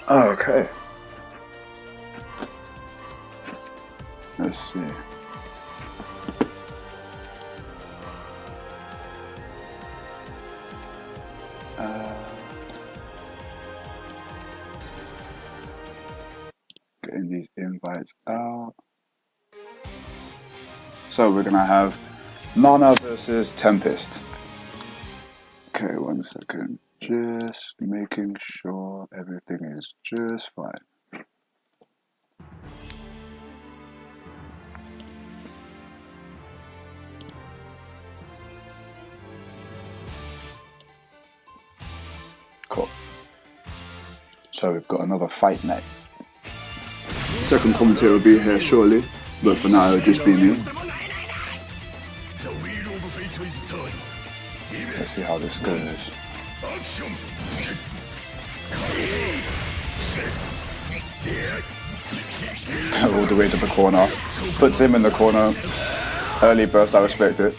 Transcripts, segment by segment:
Oh, okay. Let's see. Getting these invites out. So we're gonna have NarNar versus Tempest. Okay, 1 second. Just making sure everything is just fine. Cool. So we've got another fight night. Second commentator will be here shortly, but for now it'll just be me. Let's see how this goes. All the way to the corner. Puts him in the corner. Early burst, I respect it.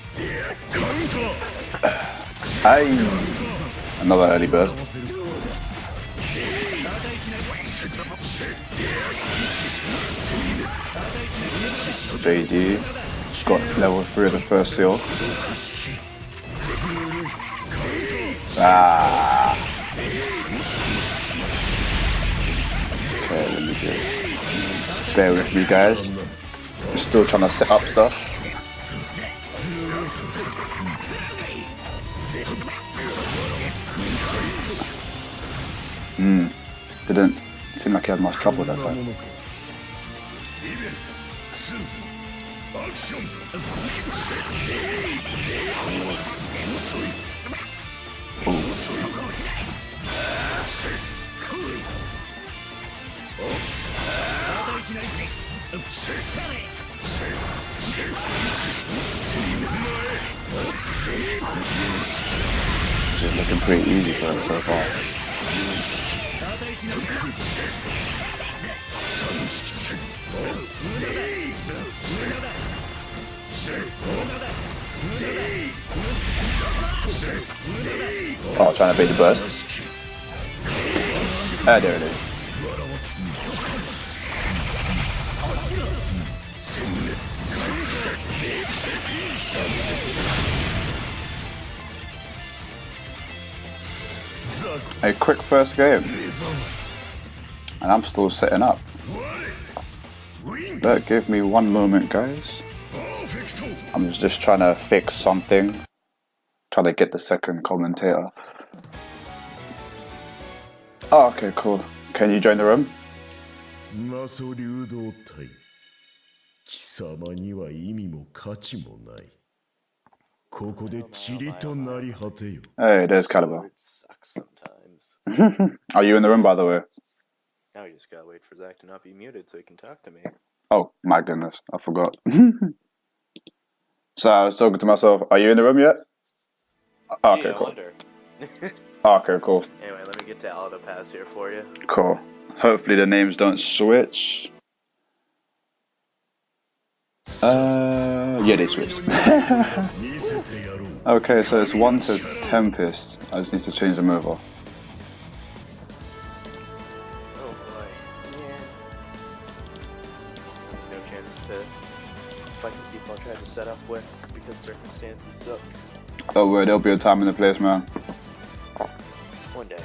Aye. Another early burst. JD got level 3 of the first seal. Ah. Okay, let me just bear with me, guys. I'm still trying to set up stuff. Didn't seem like he had much trouble that time. This is looking pretty easy for him so far. Oh, trying to bait the burst. Ah, there it is. A quick first game, and I'm still setting up. But give me one moment, guys. I'm just trying to fix something. Trying to get the second commentator. Oh, okay, cool. Can you join the room? Hey, there's Caliber. Are you in the room, by the way? Now you just gotta wait for Zach to not be muted so he can talk to me. Oh, my goodness. I forgot. So I was talking to myself. Are you in the room yet? Oh, okay, cool. Oh, okay, cool. Anyway, let me get to auto pass here for you. Cool. Hopefully the names don't switch. Yeah, they switched. Okay, so it's 1 to Tempest. I just need to change them over. Oh boy. Yeah. No chance to fight the people I tried to set up with because circumstances suck. Don't worry, there'll be a time and a place, man. One day.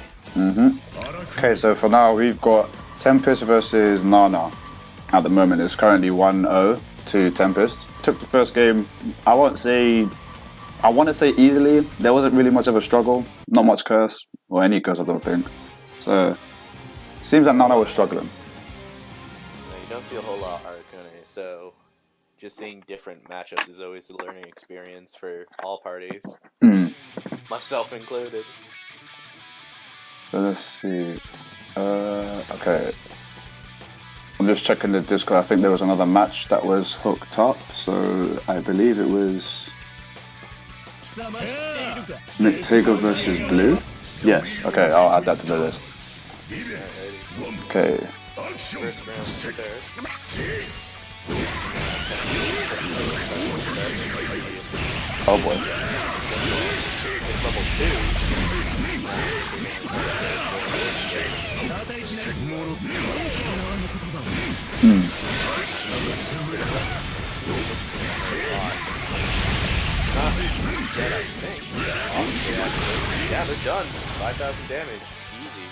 Okay, so for now we've got Tempest versus NarNar. At the moment it's currently 1-0 to Tempest. Took the first game, I want to say easily. There wasn't really much of a struggle. Not much curse, or any curse I don't think. So, seems like NarNar was struggling. You don't see a whole lot of Arakune, so just seeing different matchups is always a learning experience for all parties. Myself included. So let's see. Okay. I'm just checking the Discord. I think there was another match that was hooked up, so I believe it was Nick Tager versus Blue. Yes. Okay, I'll add that to the list. Okay. Oh boy. It's level 2. Yeah, they're done. 5,000 damage. Easy.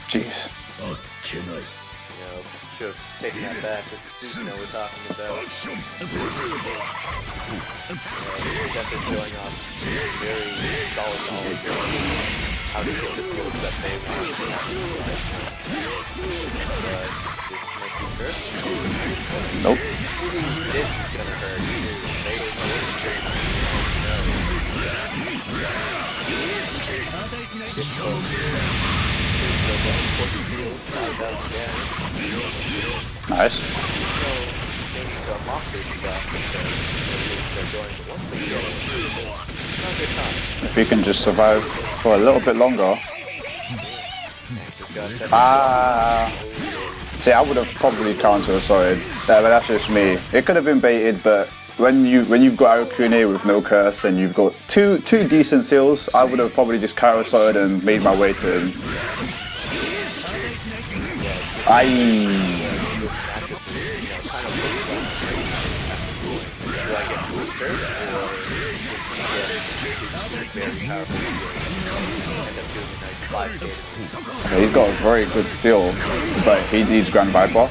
Jeez. You know, should have taken that back with the Susano we're talking about. Tempest showing off very solid knowledge of how to get the skills that they want. Nope. This is gonna hurt. Nice. If he can just survive for a little bit longer. See, I would have probably counter-assaulted. But that's just me. It could have been baited, but when you've got Arakune with no curse and you've got two decent seals, I would have probably just counter-assaulted and made my way to him. He's got a very good seal, but he needs Grand Viper.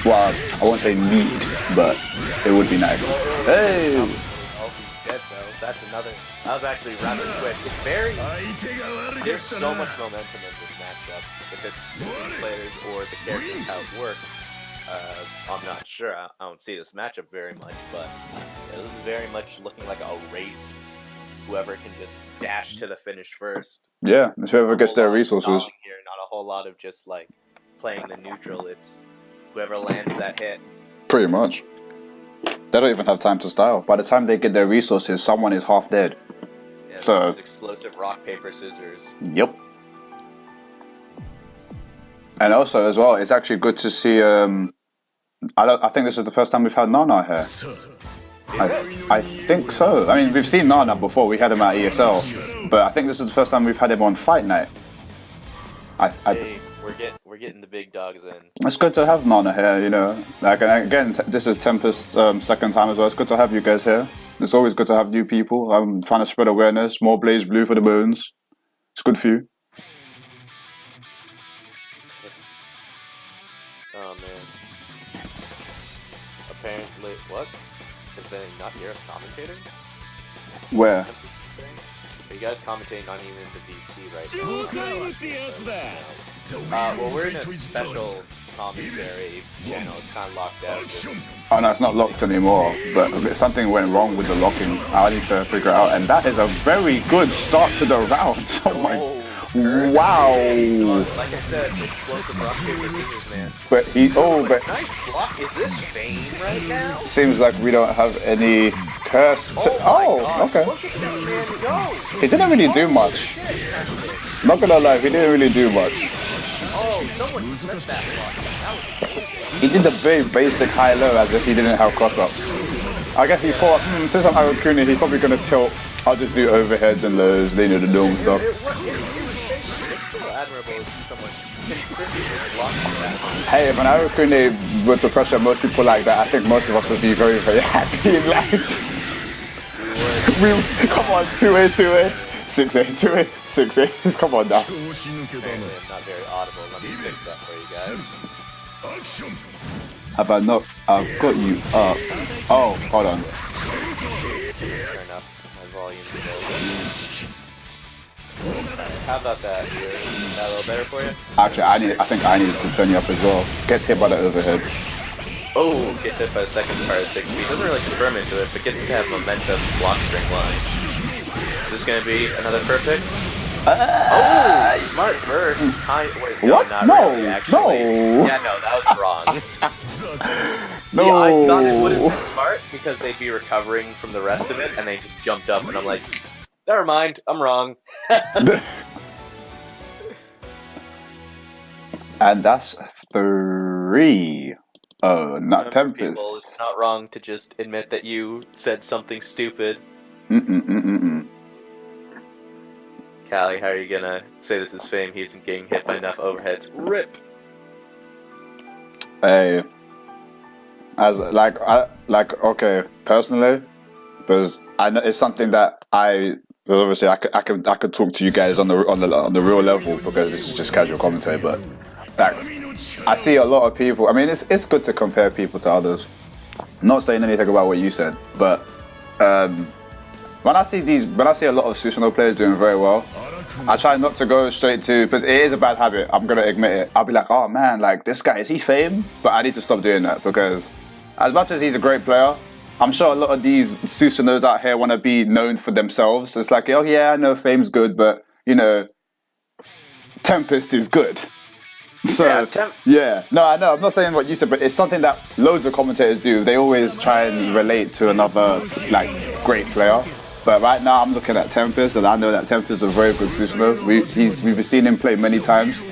Well, I won't say need, but it would be nice. Hey! That's another. That was actually rather quick. It's very. There's so much momentum in this matchup. If it's the players or the characters, how it works, I'm not sure. I don't see this matchup very much, but this is very much looking like a race. Whoever can just dash to the finish first. Yeah, it's whoever gets their resources. Here, not a whole lot of just like playing the neutral. It's whoever lands that hit. Pretty much. They don't even have time to style. By the time they get their resources, someone is half dead. Yeah, so this is explosive rock, paper, scissors. Yep. And also, as well, it's actually good to see. I think this is the first time we've had NarNar here. I think so. I mean, we've seen NarNar before. We had him at ESL, but I think this is the first time we've had him on Fight Night. Hey, we're getting the big dogs in. It's good to have NarNar here, you know. Like, and again, this is Tempest's second time as well. It's good to have you guys here. It's always good to have new people. I'm trying to spread awareness. More Blaze Blue for the bones. It's good for you. Oh man. Apparently, what? Is they not hear us commentating? Where? Are you guys commentating on even the VC right now? Well, we're in a special commentary channel. It's kind of locked out. Oh no, it's not locked anymore, but something went wrong with the locking. I need to figure it out, and that is a very good start to the round. Oh my, wow! Like I said, explosive rock, paper, scissors, man. But Nice block. Is this Fame right now? Seems like we don't have any curse. Okay. Look at this man go. He didn't really do much. Not gonna lie, he didn't really do much. Oh, someone flipped that block. That was amazing. He did the very basic high-low as if he didn't have cross-ups. I guess he thought, since I'm Arakune, he's probably gonna tilt. I'll just do overheads and lows, they know the normal stuff. It's still admirable to see someone consistently blocking that. Hey, if an Arakune were to pressure most people like that, I think most of us would be very, very happy in life. Come on, 2A, 2A, 6A, 2A, 6A. Come on now. Apparently I'm not very audible. Let me fix that for you guys. Have I not? I've got you up. Oh, hold on. Fair enough. My volume's low. How about that here? Is that a little better for you? Actually, I think I needed to turn you up as well. Gets hit by the overhead. Oh, gets hit by the second part of 6 feet. Doesn't really confirm into it, but gets to have momentum block string line. Is this gonna be another perfect? Oh, smart burst. Wait, what? No, really, actually. No. Yeah, no, that was wrong. No. Yeah, I thought it would have been smart because they'd be recovering from the rest of it, and they just jumped up, and I'm like, never mind, I'm wrong. And that's 3. Oh, not Tempest. People, it's not wrong to just admit that you said something stupid. Callie, how are you gonna say this is fame? He isn't getting hit by enough overheads. RIP. Hey, okay, personally, because I know it's something that obviously I could talk to you guys on the real level because this is just casual commentary, but like I see a lot of people. I mean, it's good to compare people to others. Not saying anything about what you said, but when I see a lot of Susanoo players doing very well, I try not to go straight to, because it is a bad habit, I'm gonna admit it. I'll be like, oh man, like this guy, is he fame? But I need to stop doing that, because as much as he's a great player, I'm sure a lot of these Susanoos out here want to be known for themselves. It's like, oh yeah, I know fame's good, but you know, Tempest is good. So yeah, no, I know. I'm not saying what you said, but it's something that loads of commentators do. They always try and relate to another like great player. But right now, I'm looking at Tempest, and I know that Tempest is a very good Susanoo. We've seen him play many times,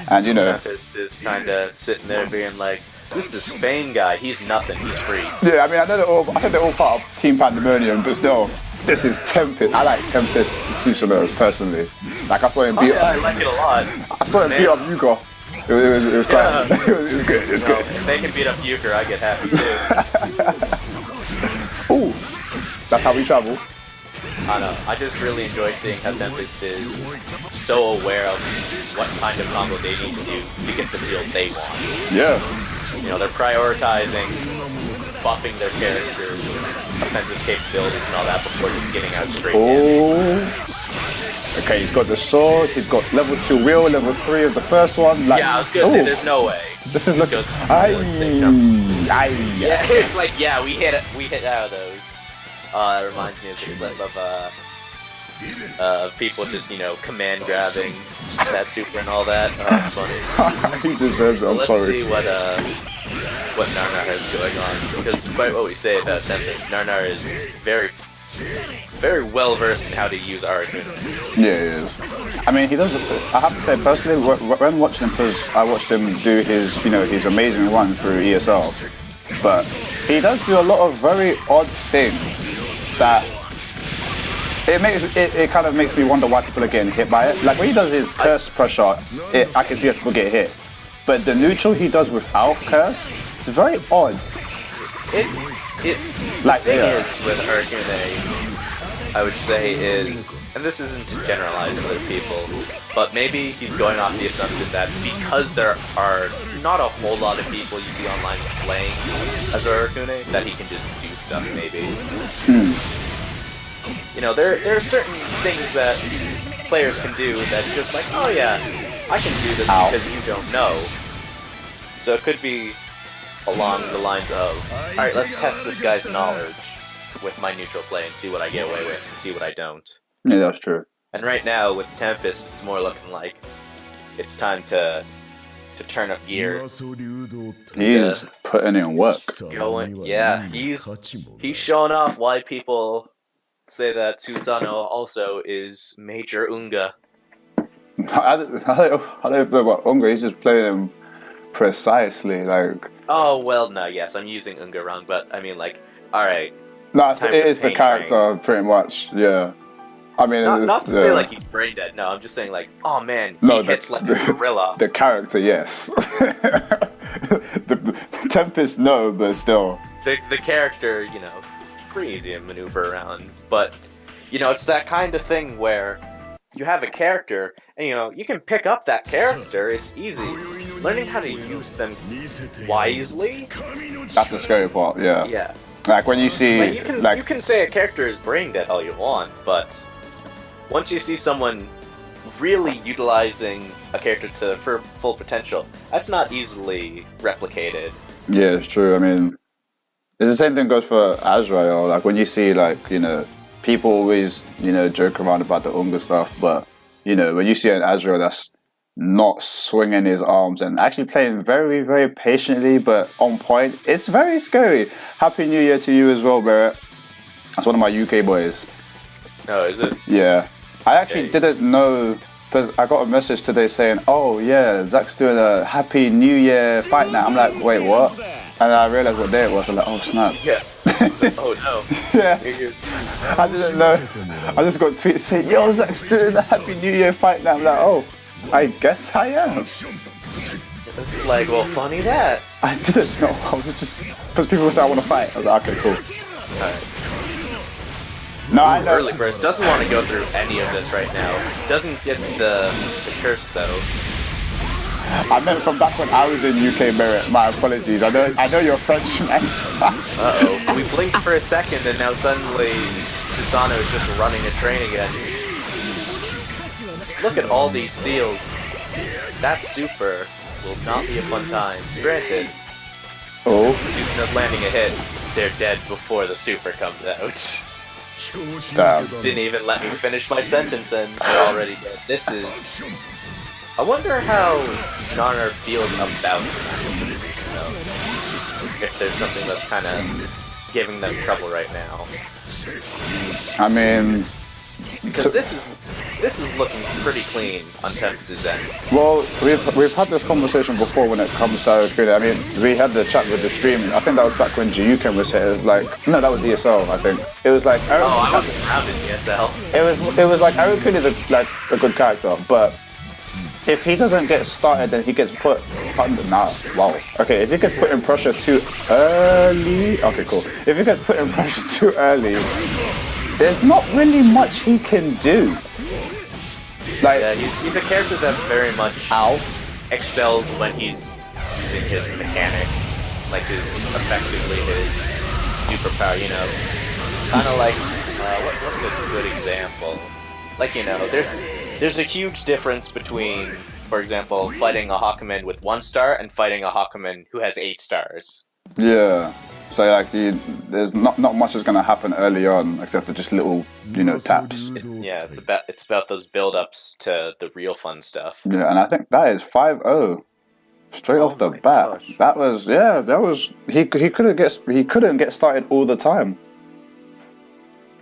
and you know, Tempest is kind of sitting there being like, "Who's this Fame guy? He's nothing. He's free." Yeah, I mean, I think they're all part of Team Pandemonium, but still, this is Tempest. I like Tempest's Susanoo personally. Like I saw him beat. I like it a lot. I saw him beat up Yuko. It was quite. It was good. It was good. If they can beat up Euchre, I get happy too. Ooh, that's how we travel. I don't know. I just really enjoy seeing how Tempest is so aware of what kind of combo they need to do to get the seal they want. Yeah. You know, they're prioritizing buffing their characters, offensive capabilities and all that before just getting out straight in. Okay, he's got the sword, he's got level 2 wheel, level 3 of the first one. Like, yeah, I was gonna say, there's no way. This is looking... Yeah, it's like, yeah, we hit out of those. It reminds me of the clip of people just, you know, command grabbing that super and all that. It's funny. He deserves it, I'm sorry. Let's see what NarNar has going on. Because despite what we say about Tempest, NarNar is very well versed in how to use Aracune. Yeah, he is. I mean, he does. I have to say, personally, when watching him, because I watched him do his, you know, his amazing run through ESL, but he does do a lot of very odd things that it kind of makes me wonder why people are getting hit by it. Like when he does his curse pressure, I can see that people get hit, but the neutral he does without curse is very odd. The thing is with Aracune, I would say is, and this isn't to generalize other people, but maybe he's going off the assumption that because there are not a whole lot of people you see online playing as Aracune, that he can just do stuff maybe. You know, there are certain things that players can do that's just like, oh yeah, I can do this because you don't know. So it could be along the lines of, alright, let's test this guy's knowledge with my neutral play and see what I get away with and see what I don't. Yeah, that's true. And right now, with Tempest, it's more looking like it's time to turn up gear. He's putting in work. He's showing off why people say that Susanoo also is Major Unga. I don't know about Unga, he's just playing him precisely, like... Oh, well, no, yes, I'm using Unga wrong, but I mean, like, alright. No, it is the character, pretty much, yeah. I mean, not to say like he's brain dead, no, I'm just saying like, oh man, he hits like a gorilla. The character, yes. the Tempest, no, but still. The character, you know, pretty easy to maneuver around, but, you know, it's that kind of thing where you have a character, and you know, you can pick up that character, it's easy. Learning how to use them wisely... That's the scary part, yeah. Yeah. Like when you see... You can say a character is brain dead all you want, but once you see someone really utilizing a character to for full potential, that's not easily replicated. Yeah, it's true. I mean, it's the same thing goes for Azrael. Like when you see, like, you know, people always, you know, joke around about the Unga stuff, but, you know, when you see an Azrael that's not swinging his arms and actually playing very, very patiently but on point, it's very scary. Happy New Year to you as well, Barrett. That's one of my UK boys. Oh, is it? Yeah. I actually didn't know, but I got a message today saying, oh yeah, Zach's doing a Happy New Year fight now. I'm like, wait, what? And I realized what day it was. I'm like, oh snap. Yeah. Oh no. Yes. I didn't know. I just got tweets saying, yo, Zach's doing the Happy New Year fight now. I'm like, oh, I guess I am. It's like, well, funny that. I didn't know. I was just, because people say I want to fight. I was like, okay, cool. Alright. No, I know. Early Burst doesn't want to go through any of this right now. Doesn't get the curse though. I meant from back when I was in UK Merit. My apologies. I know you're French, man. Uh-oh. We blinked for a second and now suddenly Susano is just running a train again. Look at all these seals. That super will not be a fun time. Granted, Oh, Susano's landing a hit. They're dead before the super comes out. damn. Didn't even let me finish my sentence and they're already dead. This is... I wonder how NarNar feels about Susano. If there's something that's kind of giving them trouble right now. I mean, Because this is looking pretty clean on Tempest's end. well, we've had this conversation before when it comes to Arakuni. I mean, we had the chat with the stream. I think that was back when Jiyuken was here. It was like, no, that was ESL, I think. It was like, Oh, I wasn't around in ESL. it was like Arakuni is like a good character, but if he doesn't get started, then he gets put under. Nah, wow. Okay, if he gets put in pressure too early. Okay, cool. If he gets put in pressure too early, there's not really much he can do. Like, Yeah, he's a character that very much excels when he's using his mechanic, like effectively his superpower, you know. Kind of like, what's a good example? Like, you know, there's a huge difference between, for example, fighting a Hakumen with 1 star and fighting a Hakumen who has 8 stars. yeah. So like, there's not much is gonna happen early on, except for just little, taps. Yeah, it's about those build-ups to the real fun stuff. Yeah, and I think that is 5-0 straight off the my bat. gosh. That was he couldn't get started all the time.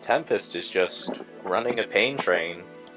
Tempest is just running a pain train.